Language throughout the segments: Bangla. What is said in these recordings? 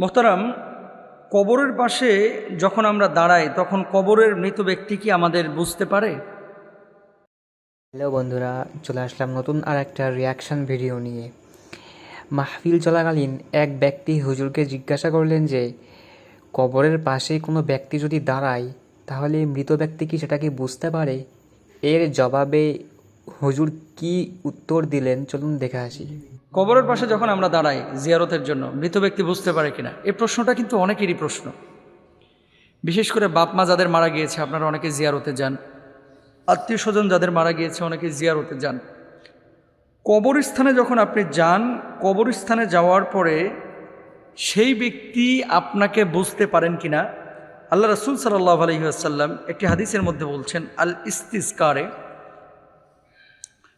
মোহতারাম, কবরের পাশে যখন আমরা দাঁড়াই তখন কবরের মৃত ব্যক্তি কি আমাদের বুঝতে পারে? হ্যালো বন্ধুরা, চলে আসলাম নতুন আর একটা রিয়াকশান ভিডিও নিয়ে। মাহফিল চলাকালীন এক ব্যক্তি হুজুরকে জিজ্ঞাসা করলেন যে কবরের পাশে কোনো ব্যক্তি যদি দাঁড়ায় তাহলে মৃত ব্যক্তি কি সেটাকে বুঝতে পারে। এর জবাবে হুজুর কি উত্তর দিলেন চলুন দেখে আসি। কবরের পাশে যখন আমরা দাঁড়াই জিয়ারতের জন্য, মৃত ব্যক্তি বুঝতে পারে কিনা, এই প্রশ্নটা কিন্তু অনেকেরই প্রশ্ন। বিশেষ করে বাপ মা যাদের মারা গিয়েছে আপনারা অনেকে জিয়ারতে যান, আত্মীয় স্বজন যাদের মারা গিয়েছে অনেকে জিয়ারতে যান। কবরস্থানে যখন আপনি যান, কবরস্থানে যাওয়ার পরে সেই ব্যক্তি আপনাকে বুঝতে পারেন কিনা, আল্লাহ রাসূল সাল্লাল্লাহু আলাইহি ওয়াসাল্লাম একটি হাদিসের মধ্যে বলছেন, আল ইস্তিসকারে,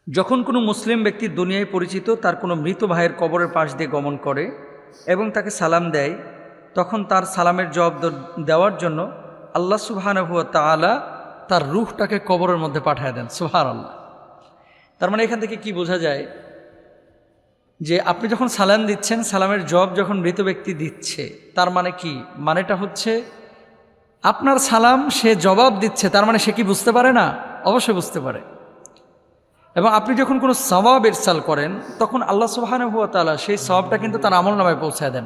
যখন কোনো মুসলিম ব্যক্তি দুনিয়ায় পরিচিত তার কোনো মৃত ভাইয়ের কবরের পাশ দিয়ে গমন করে এবং তাকে সালাম দেয়, তখন তার সালামের জবাব দেওয়ার জন্য আল্লাহ সুবহানাহু ওয়া তাআলা তার রূহটাকে কবরের মধ্যে পাঠিয়ে দেন। সুবহানাল্লাহ। তার মানে এখান থেকে কি বোঝা যায় যে আপনি যখন সালাম দিচ্ছেন, সালামের জবাব যখন মৃত ব্যক্তি দিচ্ছে, তার মানে কি, মানেটা হচ্ছে আপনার সালাম সে জবাব দিচ্ছে, তার মানে সে কি বুঝতে পারে না? অবশ্যই বুঝতে পারে। এবং আপনি যখন কোনো সওয়াব ইরসাল করেন তখন আল্লাহ সুবহানাহু ওয়া তাআলা সেই সওয়াবটা কিন্তু তার আমলনামায় পৌঁছায় দেন।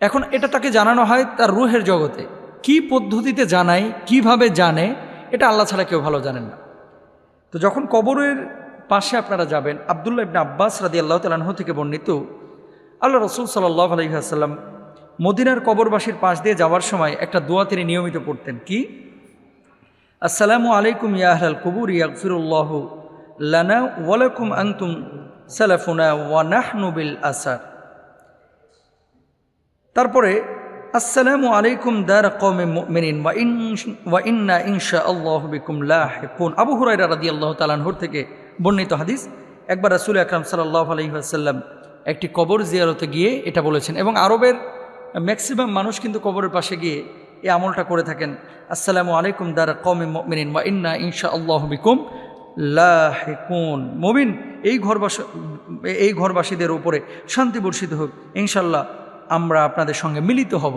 এখন এটা তাকে জানানো হয় তার রূহের জগতে। কি পদ্ধতিতে জানায়, কিভাবে জানে, এটা আল্লাহ ছাড়া কেউ ভালো জানেন না। তো যখন কবরের পাশে আপনারা যাবেন, আব্দুল্লাহ ইবনে আব্বাস রাদিয়াল্লাহু তাআলা আনহু থেকে বর্ণিত, আল্লাহ রাসূল সাল্লাল্লাহু আলাইহি ওয়াসাল্লাম মদিনার কবরবাসীর পাশ দিয়ে যাওয়ার সময় একটা দোয়া তিনি নিয়মিত পড়তেন। কি? আসসালামু আলাইকুম ইয়া আহলাল কুবুর ইয়াগফিরুল্লাহু লানা ওয়া লাকুম আনতুম সালাফুনা ওয়া নাহনু বিল আসার। তারপরে আসসালামু আলাইকুম দার কওমিন মুমিনিন ওয়া ইন্না ইনশাআল্লাহু বিকুম লাহিকুন। আবু হুরায়রা রাদিয়াল্লাহু তাআলা আনহু থেকে বর্ণিত হাদিস। একবার রাসূল আকরাম সাল্লাল্লাহু আলাইহি ওয়াসাল্লাম একটি কবর জিয়ারতে গিয়ে এটা বলেছেন, এবং আরবের ম্যাক্সিমাম মানুষ কিন্তু কবরের পাশে গিয়ে এই আমলটা করে থাকেন। আসসালামু আলাইকুম দার কওমিন মুমিনিন ওয়া ইন্না ইনশাআল্লাহু বিকুম লাহিকুন। মুমিন এই ঘরবাসীদের উপরে শান্তি বর্ষিত হোক, ইনশাআল্লাহ আমরা আপনাদের সঙ্গে মিলিত হব।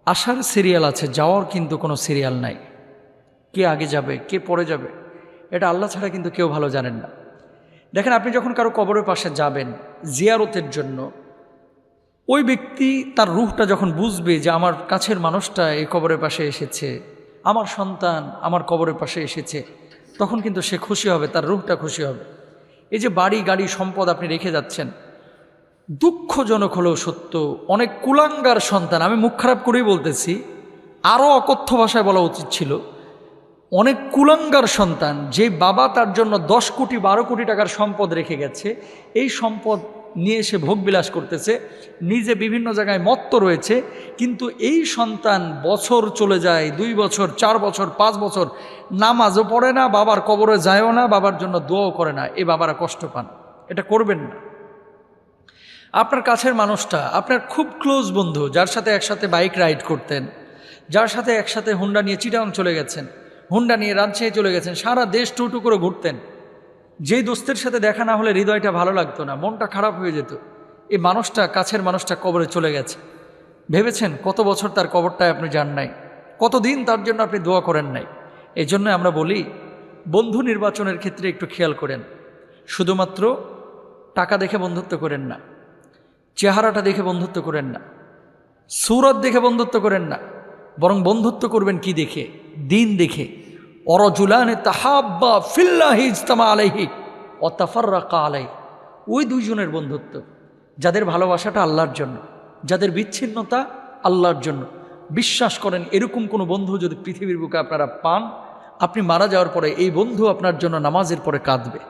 আসার সিরিয়াল আছে, যাওয়ার কিন্তু কোনো সিরিয়াল নাই। কে আগে যাবে, কে পরে যাবে, এটা আল্লাহ ছাড়া কিন্তু কেউ ভালো জানেন না। দেখেন, আপনি যখন কারো কবরের পাশে যাবেন জিয়ারতের জন্য, ওই ব্যক্তি তার রূহটা যখন বুঝবে যে আমার কাছের মানুষটা এই কবরের পাশে এসেছে, আমার সন্তান আমার কবরের পাশে এসেছে, তখন কিন্তু সে খুশি হবে, তার রূহটা খুশি হবে। এই যে বাড়ি গাড়ি সম্পদ আপনি রেখে যাচ্ছেন, দুঃখজনক হলেও সত্য, অনেক কুলাঙ্গার সন্তান, আমি মুখ খারাপ করেই বলতেছি, আরও অকথ্য ভাষায় বলা উচিত ছিল, অনেক কুলাঙ্গার সন্তান, যে বাবা তার জন্য 10 কোটি 12 কোটি টাকার সম্পদ রেখে গেছে, এই সম্পদ নিয়ে সে ভোগবিলাস করতেছে, নিজে বিভিন্ন জায়গায় মত্ত রয়েছে, কিন্তু এই সন্তান বছর চলে যায়, 2 বছর 4 বছর 5 বছর, নামাজও পড়ে না, বাবার কবরে যায়ও না, বাবার জন্য দোয়াও করে না। এই বাবারা কষ্ট পান। এটা করবেন না। আপনার কাছের মানুষটা, আপনার খুব ক্লোজ বন্ধু, যার সাথে একসাথে বাইক রাইড করতেন, যার সাথে একসাথে হুন্ডা নিয়ে চিটাং চলে গেছেন, হুন্ডা নিয়ে রাজশাহী চলে গেছেন, সারা দেশ টুটু করে ঘুরতেন, যেই দোস্তের সাথে দেখা না হলে হৃদয়টা ভালো লাগতো না, মনটা খারাপ হয়ে যেত, এই মানুষটা, কাছের মানুষটা কবরে চলে গেছে। ভেবেছেন কত বছর তার কবরটায় আপনি যান নাই, কতদিন তার জন্য আপনি দোয়া করেন নাই। এই জন্য আমরা বলি, বন্ধু নির্বাচনের ক্ষেত্রে একটু খেয়াল করেন। শুধুমাত্র টাকা দেখে বন্ধুত্ব করেন না, চেহারাটা দেখে বন্ধুত্ব করেন না, সূরত দেখে বন্ধুত্ব করেন না, বরং বন্ধুত্ব করবেন কি দেখে? দিন দেখে। অরজুলানে তাহাব্বা ফিল্লাহি ইজতামা আলাইহি ওয়া তাফাররাকা আলাইহি। ওই দুইজনের বন্ধুত্ব যাদের ভালোবাসাটা আল্লাহর জন্য, যাদের বিচ্ছিন্নতা আল্লাহর জন্য। বিশ্বাস করেন, এরকম কোনো বন্ধু যদি পৃথিবীর বুকে আপনারা পান, আপনি মারা যাওয়ার পরে এই বন্ধু আপনার জন্য নামাজের পরে কাঁদবে,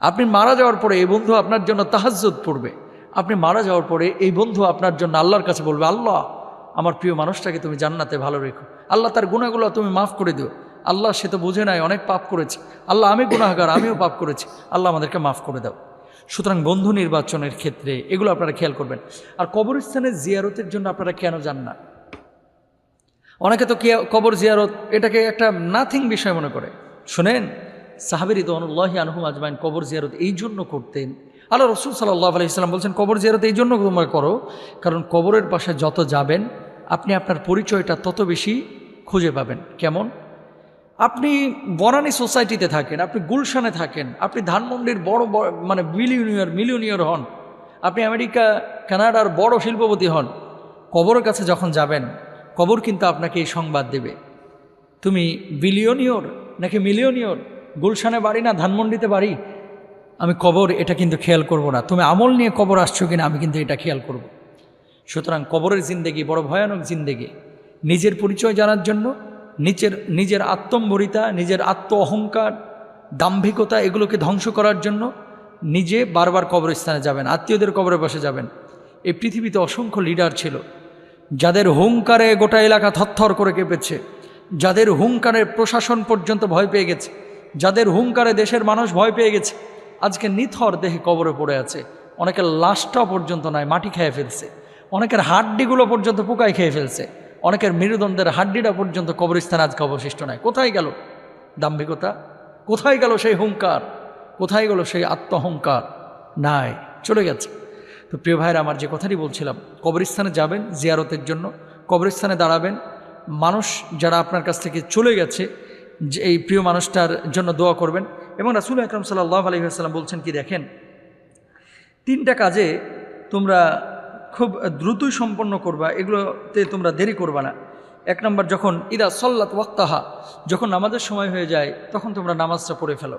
আপনি মারা যাওয়ার পরে এই বন্ধু আপনার জন্য তাহাজ্জুদ পড়বে, আপনি মারা যাওয়ার পরে এই বন্ধু আপনার জন্য আল্লাহর কাছে বলবে, আল্লাহ আমার প্রিয় মানুষটাকে তুমি জান্নাতে ভালো রেখো, আল্লাহ তার গুনাহগুলো তুমি মাফ করে দিও, আল্লাহ সে তো বুঝে নাই, অনেক পাপ করেছে, আল্লাহ আমি গুনাহগার, আমিও পাপ করেছি, আল্লাহ আমাদেরকে মাফ করে দাও। সুতরাং বন্ধু নির্বাচনের ক্ষেত্রে এগুলো আপনারা খেয়াল করবেন। আর কবরস্থানের জিয়ারতের জন্য আপনারা কেন যান না? অনেকে তো কবর জিয়ারত এটাকে একটা নাথিং বিষয় মনে করে। শুনেন, সাহাবী রিদওয়ানুল্লাহি আনহুম আজমাইন কবর জিয়ারত এই জন্য করতেন, আল্লাহ রসুল সাল্লাল্লাহু আলাইহি ওয়াসাল্লাম বলছেন কবর জিয়ারত এই জন্য তোমরা করো, কারণ কবরের পাশে যত যাবেন আপনি আপনার পরিচয়টা তত বেশি খুঁজে পাবেন। কেমন? আপনি বনানী সোসাইটিতে থাকেন, আপনি গুলশানে থাকেন, আপনি ধানমন্ডির বড় বড় মানে মিলিয়নিয়র হন, আপনি আমেরিকা কানাডার বড় শিল্পপতি হন, কবরের কাছে যখন যাবেন কবর কিন্তু আপনাকে এই সংবাদ দেবে, তুমি বিলিয়নিয়র নাকি মিলিয়নিয়র, গুলশানে বাড়ি না ধানমন্ডিতে বাড়ি, আমি কবর এটা কিন্তু খেয়াল করব না, তুমি আমল নিয়ে কবর আসছো কিনা আমি কিন্তু এটা খেয়াল করব। সুতরাং কবরের জিন্দেগি বড় ভয়ানক জিন্দেগি। নিজের পরিচয় জানার জন্য, নিজের আত্মম্বরিতা, নিজের আত্ম অহংকার, দাম্ভিকতা এগুলোকে ধ্বংস করার জন্য নিজে বারবার কবরস্থানে যাবেন, আত্মীয়দের কবরে বসে যাবেন। এই পৃথিবীতে অসংখ্য লিডার ছিল যাদের হুঙ্কারে গোটা এলাকা থরথর করে কেঁপেছে, যাদের হুঙ্কারে প্রশাসন পর্যন্ত ভয় পেয়ে গেছে, যাদের হুঙ্কারে দেশের মানুষ ভয় পেয়ে গেছে, আজকে নিথর দেহে কবরে পড়ে আছে। অনেকের লাশটা পর্যন্ত নয়, মাটি খেয়ে ফেলছে, অনেকের হাড্ডিগুলো পর্যন্ত পোকায় খেয়ে ফেলছে, অনেকের মেরুদণ্ডের হাড্ডিটা পর্যন্ত কবরস্থানে আজকে অবশিষ্ট নাই। কোথায় গেল দাম্ভিকতা? কোথায় গেল সেই হুঙ্কার? কোথায় গেল সেই আত্মহংকার? নাই, চলে গেছে। তো প্রিয় ভাইরা আমার, যে কথাটি বলছিলাম, কবরস্থানে যাবেন জিয়ারতের জন্য, কবরস্থানে দাঁড়াবেন, মানুষ যারা আপনার কাছ থেকে চলে গেছে যে এই প্রিয় মানুষটার জন্য দোয়া করবেন। এবং রাসূল আকরাম সাল্লাল্লাহু আলাইহি ওয়াসাল্লাম বলছেন কি দেখেন, 3টা কাজে তোমরা খুব দ্রুতই সম্পন্ন করবা, এগুলোতে তোমরা দেরি করবা না। 1 নম্বর, যখন ইদা সল্লাত ওয়াক্তাহা, যখন নামাজের সময় হয়ে যায় তখন তোমরা নামাজটা পড়ে ফেলো।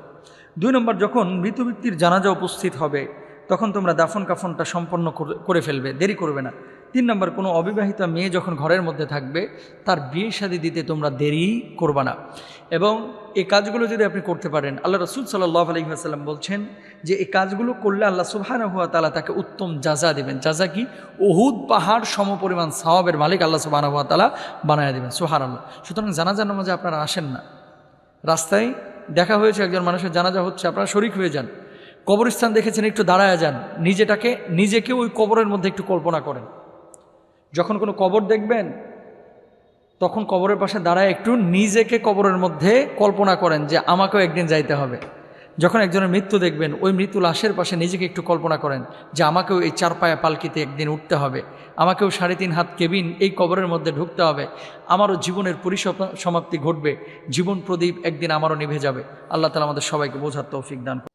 2 নম্বর, যখন মৃত ব্যক্তির জানাজা উপস্থিত হবে তখন তোমরা দাফন কাফনটা সম্পন্ন করে ফেলবে, দেরি করবে না। 3 নম্বর, কোনো অবিবাহিতা মেয়ে যখন ঘরের মধ্যে থাকবে তার বিয়ে শাদী দিতে তোমরা দেরি করবা না। এবং এই কাজগুলো যদি আপনি করতে পারেন, আল্লাহ রাসূল সাল্লাল্লাহু আলাইহি ওয়াসাল্লাম বলছেন যে এই কাজগুলো করলে আল্লাহ সুবহানাহু ওয়া তাআলা তাকে উত্তম জাযা দেবেন। জাযা কি? উহুদ পাহাড় সমপরিমাণ সওয়াবের মালিক আল্লাহ সুবহানাহু ওয়া তাআলা বানায় দেবেন। সুবহানাল্লাহ। সুতরাং জানাজার নামাজে আপনারা আসেন না, রাস্তায় দেখা হয়েছে একজন মানুষের জানাজা হচ্ছে, আপনারা শরিক হয়ে যান। কবরস্থান দেখেছেন, একটু দাঁড়ায় যান, নিজেকে ওই কবরের মধ্যে একটু কল্পনা করেন। যখন কোনো কবর দেখবেন তখন কবরের পাশে দাঁড়ায় একটু নিজেকে কবরের মধ্যে কল্পনা করেন যে আমাকেও একদিন যাইতে হবে। যখন একজনের মৃত্যু দেখবেন ওই মৃত্যু লাশের পাশে নিজেকে একটু কল্পনা করেন যে আমাকেও এই 4 পায়া পালকিতে একদিন উঠতে হবে, আমাকেও 3.5 হাত কেবিন এই কবরের মধ্যে ঢুকতে হবে, আমারও জীবনের পরিসমাপ্তি ঘটবে, জীবন প্রদীপ একদিন আমারও নিভে যাবে। আল্লাহ তাআলা আমাদের সবাইকে বোঝার তৌফিক দান করুন।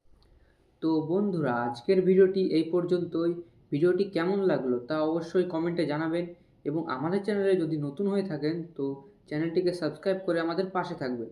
তো বন্ধুরা, আজকের ভিডিওটি এই পর্যন্তই। ভিডিওটি কেমন লাগলো তা অবশ্যই কমেন্টে জানাবেন, এবং আমাদের চ্যানেলে যদি নতুন হয়ে থাকেন তো চ্যানেলটিকে সাবস্ক্রাইব করে আমাদের পাশে থাকবেন।